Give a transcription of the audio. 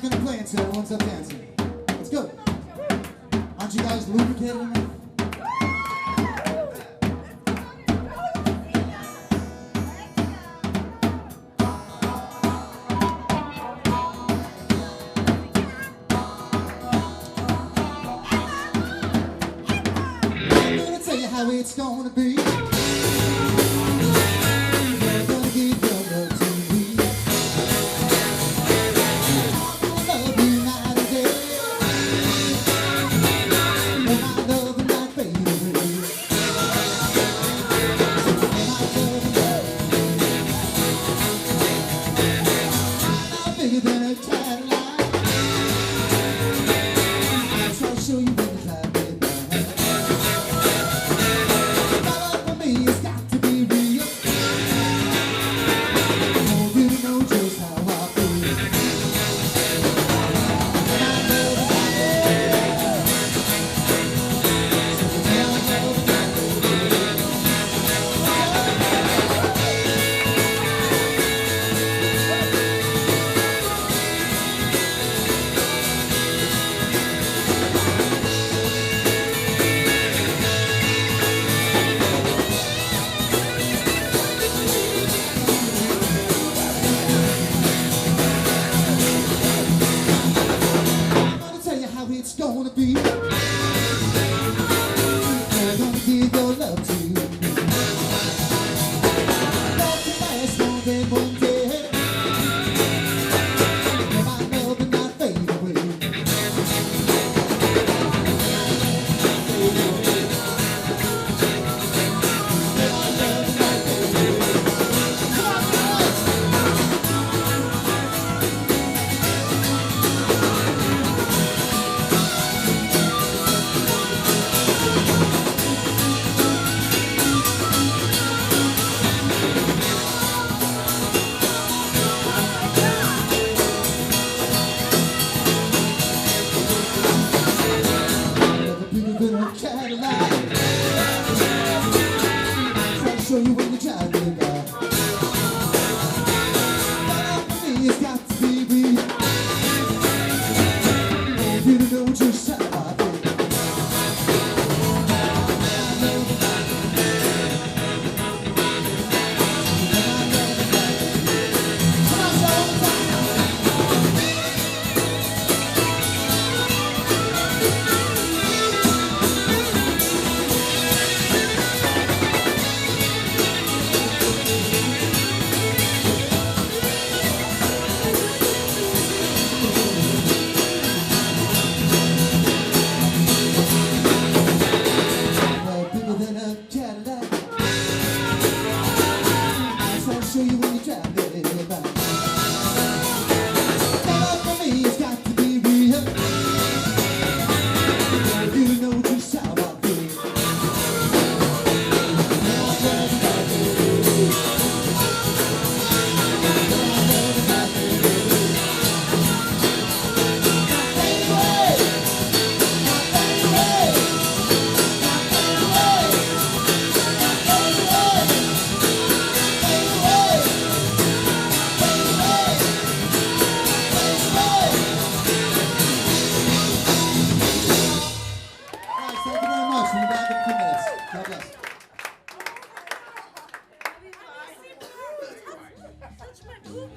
not gonna play until everyone's up dancing. Let's go. Aren't you guys lubricated enough? I'm gonna tell you how it's gonna be. You're gonna give your love to me. I'm gonna love you night and day. When my love will not fade away. I'm bigger than a Cadillac. So I'll show you when to drive me back. Love for me has got to be real. Oh, you know just how I feel. My love is out there. So my love is out there. I'm gonna tell you how it's gonna be. You're gonna give your love to me. Love to last more than one day. And my love will not fade away. Never bigger than a Cadillac. Try to show you when you drive me back. Love for me has got to be real. Oh, you know just how I feel. Come on, Joe. Well, bigger than a Cadillac. So I'll show you when you drive me back. Love for me has got to be real. You know just how I feel. Guys, thank you very much. We'll be back in a few minutes. God bless. Touch my boob.